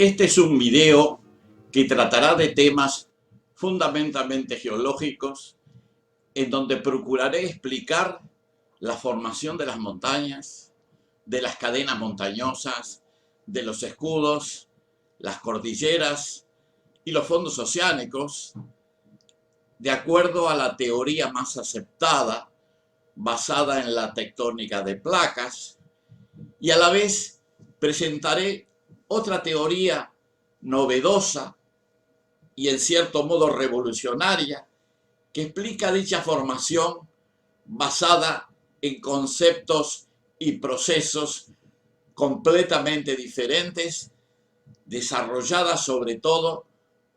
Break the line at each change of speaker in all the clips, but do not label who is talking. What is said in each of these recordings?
Este es un video que tratará de temas fundamentalmente geológicos, en donde procuraré explicar la formación de las montañas, de las cadenas montañosas, de los escudos, las cordilleras y los fondos oceánicos, de acuerdo a la teoría más aceptada, basada en la tectónica de placas, y a la vez presentaré otra teoría novedosa y en cierto modo revolucionaria que explica dicha formación basada en conceptos y procesos completamente diferentes, desarrollada sobre todo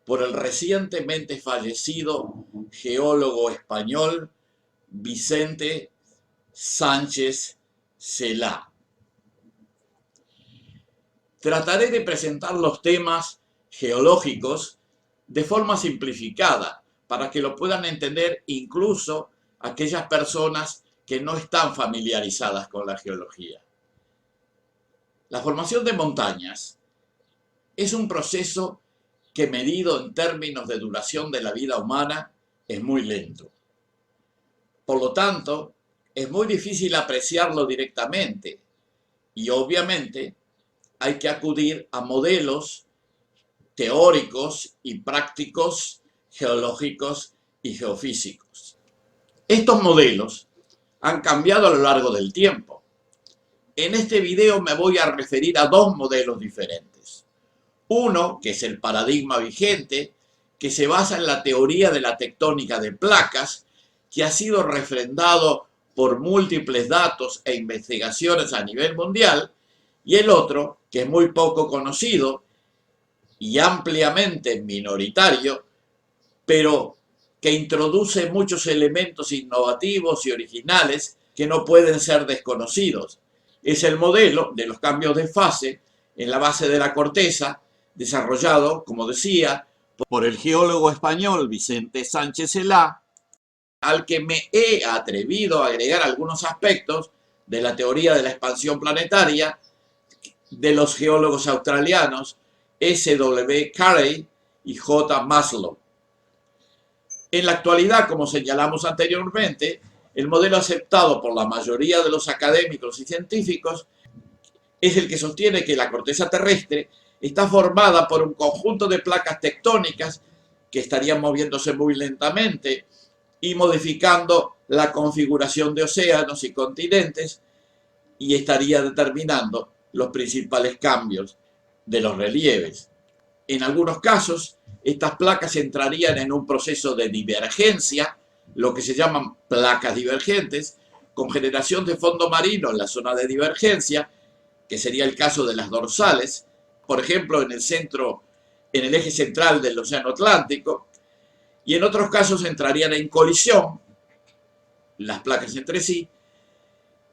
por el recientemente fallecido geólogo español Vicente Sánchez Celá. Trataré de presentar los temas geológicos de forma simplificada para que lo puedan entender incluso aquellas personas que no están familiarizadas con la geología. La formación de montañas es un proceso que, medido en términos de duración de la vida humana, es muy lento. Por lo tanto, es muy difícil apreciarlo directamente y obviamente hay que acudir a modelos teóricos y prácticos geológicos y geofísicos. Estos modelos han cambiado a lo largo del tiempo. En este video me voy a referir a dos modelos diferentes. Uno, que es el paradigma vigente, que se basa en la teoría de la tectónica de placas, que ha sido refrendado por múltiples datos e investigaciones a nivel mundial, y el otro, que es muy poco conocido y ampliamente minoritario, pero que introduce muchos elementos innovativos y originales que no pueden ser desconocidos. Es el modelo de los cambios de fase en la base de la corteza, desarrollado, como decía, por el geólogo español Vicente Sánchez Celá, al que me he atrevido a agregar algunos aspectos de la teoría de la expansión planetaria de los geólogos australianos S.W. Carey y J. Maslow. En la actualidad, como señalamos anteriormente, el modelo aceptado por la mayoría de los académicos y científicos es el que sostiene que la corteza terrestre está formada por un conjunto de placas tectónicas que estarían moviéndose muy lentamente y modificando la configuración de océanos y continentes, y estaría determinando los principales cambios de los relieves. En algunos casos, estas placas entrarían en un proceso de divergencia, lo que se llaman placas divergentes, con generación de fondo marino en la zona de divergencia, que sería el caso de las dorsales, por ejemplo, en el eje central del Océano Atlántico, y en otros casos entrarían en colisión las placas entre sí,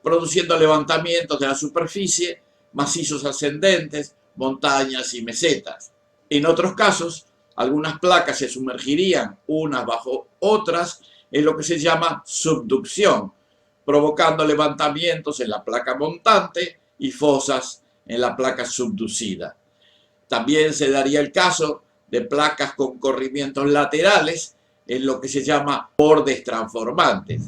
produciendo levantamientos de la superficie, macizos ascendentes, montañas y mesetas. En otros casos, algunas placas se sumergirían unas bajo otras en lo que se llama subducción, provocando levantamientos en la placa montante y fosas en la placa subducida. También se daría el caso de placas con corrimientos laterales en lo que se llama bordes transformantes.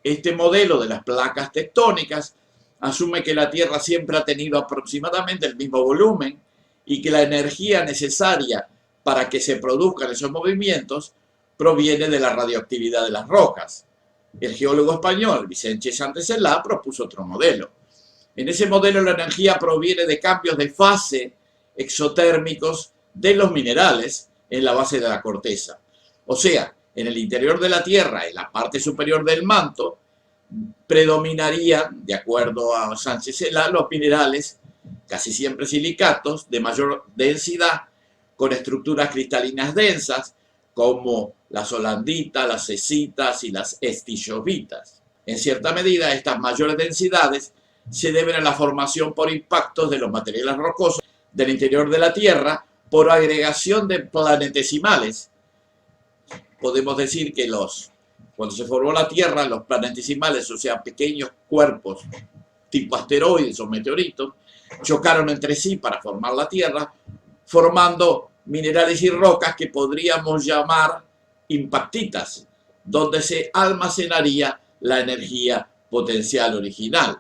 Este modelo de las placas tectónicas asume que la Tierra siempre ha tenido aproximadamente el mismo volumen y que la energía necesaria para que se produzcan esos movimientos proviene de la radioactividad de las rocas. El geólogo español Vicente Sánchez Celá propuso otro modelo. En ese modelo la energía proviene de cambios de fase exotérmicos de los minerales en la base de la corteza. O sea, en el interior de la Tierra, en la parte superior del manto, predominarían, de acuerdo a Sánchez Celá, los minerales, casi siempre silicatos, de mayor densidad, con estructuras cristalinas densas, como la solandita, las cesitas y las estishovitas. En cierta medida, estas mayores densidades se deben a la formación por impactos de los materiales rocosos del interior de la Tierra por agregación de planetesimales. Podemos decir que cuando se formó la Tierra, los planetesimales, o sea, pequeños cuerpos tipo asteroides o meteoritos, chocaron entre sí para formar la Tierra, formando minerales y rocas que podríamos llamar impactitas, donde se almacenaría la energía potencial original.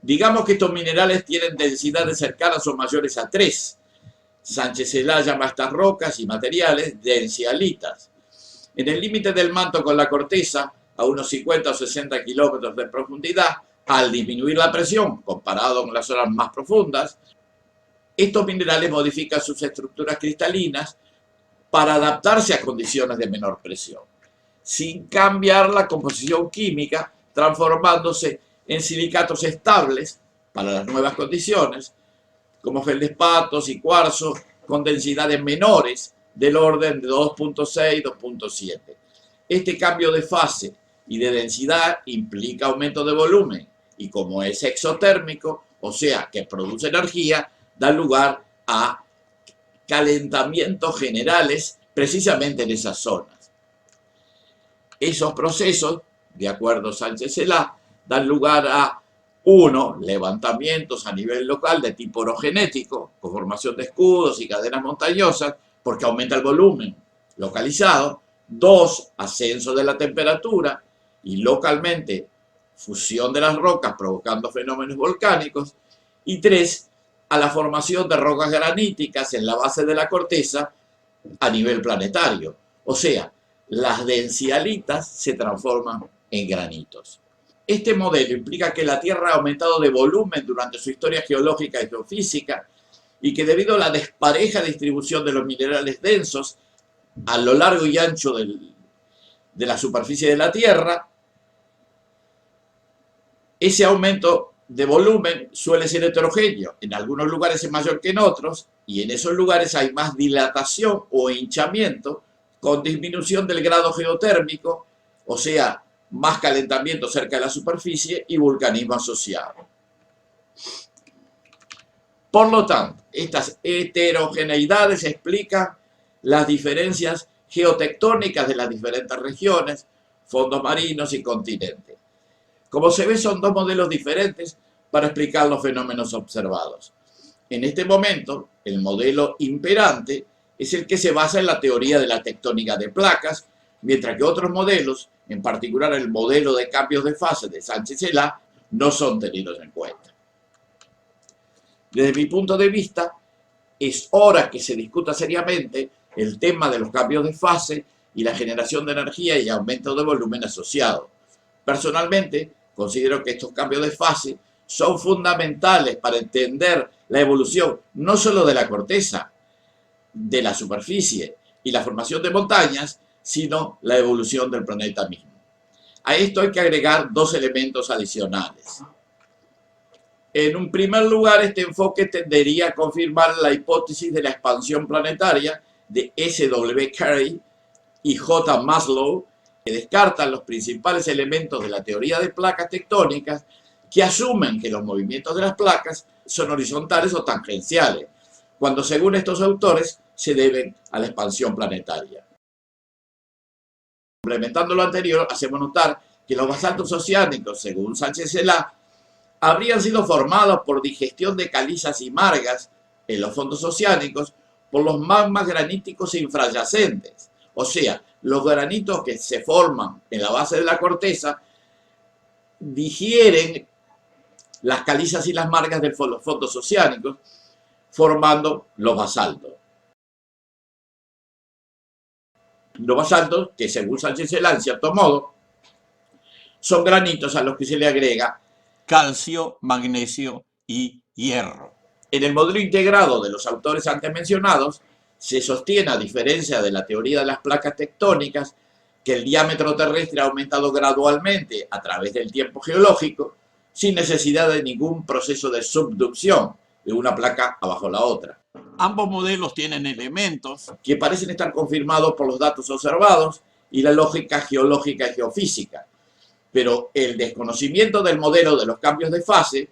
Digamos que estos minerales tienen densidades cercanas o mayores a 3. Sánchez Celá llama a estas rocas y materiales densialitas. En el límite del manto con la corteza, a unos 50 o 60 kilómetros de profundidad, al disminuir la presión comparado con las zonas más profundas, estos minerales modifican sus estructuras cristalinas para adaptarse a condiciones de menor presión, sin cambiar la composición química, transformándose en silicatos estables para las nuevas condiciones, como feldespatos y cuarzo con densidades menores del orden de 2.6, 2.7. Este cambio de fase y de densidad implica aumento de volumen y como es exotérmico, o sea que produce energía, da lugar a calentamientos generales precisamente en esas zonas. Esos procesos, de acuerdo a Sánchez Celá, dan lugar a 1. Levantamientos a nivel local de tipo orogenético, con formación de escudos y cadenas montañosas, porque aumenta el volumen localizado. 2. Ascenso de la temperatura y localmente fusión de las rocas provocando fenómenos volcánicos. Y 3. A la formación de rocas graníticas en la base de la corteza a nivel planetario. O sea, las densialitas se transforman en granitos. Este modelo implica que la Tierra ha aumentado de volumen durante su historia geológica y geofísica y que debido a la despareja distribución de los minerales densos a lo largo y ancho de la superficie de la Tierra, ese aumento de volumen suele ser heterogéneo. En algunos lugares es mayor que en otros y en esos lugares hay más dilatación o hinchamiento con disminución del grado geotérmico, o sea, más calentamiento cerca de la superficie y vulcanismo asociado. Por lo tanto, estas heterogeneidades explican las diferencias geotectónicas de las diferentes regiones, fondos marinos y continentes. Como se ve, son dos modelos diferentes para explicar los fenómenos observados. En este momento, el modelo imperante es el que se basa en la teoría de la tectónica de placas, mientras que otros modelos, en particular el modelo de cambios de fase de Sánchez Celá, no son tenidos en cuenta. Desde mi punto de vista, es hora que se discuta seriamente el tema de los cambios de fase y la generación de energía y aumento de volumen asociado. Personalmente, considero que estos cambios de fase son fundamentales para entender la evolución no solo de la corteza, de la superficie y la formación de montañas, sino la evolución del planeta mismo. A esto hay que agregar dos elementos adicionales. En un primer lugar, este enfoque tendería a confirmar la hipótesis de la expansión planetaria de S.W. Carey y J. Maslow, que descartan los principales elementos de la teoría de placas tectónicas, que asumen que los movimientos de las placas son horizontales o tangenciales, cuando según estos autores se deben a la expansión planetaria. Complementando lo anterior, hacemos notar que los basaltos oceánicos, según Sánchez Celá, habrían sido formados por digestión de calizas y margas en los fondos oceánicos por los magmas graníticos infrayacentes. O sea, los granitos que se forman en la base de la corteza digieren las calizas y las margas de los fondos oceánicos, formando los basaltos. Los basaltos, que según Sánchez Celá, en cierto modo, son granitos a los que se le agrega calcio, magnesio y hierro. En el modelo integrado de los autores antes mencionados, se sostiene, a diferencia de la teoría de las placas tectónicas, que el diámetro terrestre ha aumentado gradualmente a través del tiempo geológico, sin necesidad de ningún proceso de subducción de una placa abajo la otra. Ambos modelos tienen elementos que parecen estar confirmados por los datos observados y la lógica geológica y geofísica, pero el desconocimiento del modelo de los cambios de fase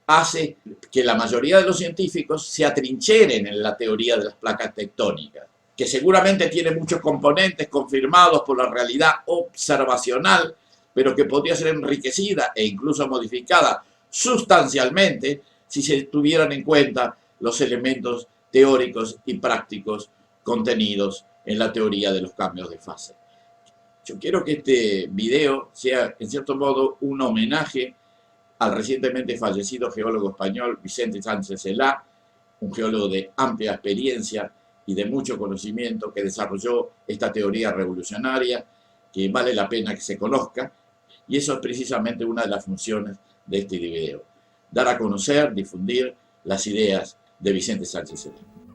hace que la mayoría de los científicos se atrincheren en la teoría de las placas tectónicas, que seguramente tiene muchos componentes confirmados por la realidad observacional, pero que podría ser enriquecida e incluso modificada sustancialmente si se tuvieran en cuenta los elementos teóricos y prácticos contenidos en la teoría de los cambios de fase. Yo quiero que este video sea, en cierto modo, un homenaje al recientemente fallecido geólogo español Vicente Sánchez Celá, un geólogo de amplia experiencia y de mucho conocimiento que desarrolló esta teoría revolucionaria que vale la pena que se conozca, y eso es precisamente una de las funciones de este video: dar a conocer, difundir las ideas de Vicente Sánchez Celá.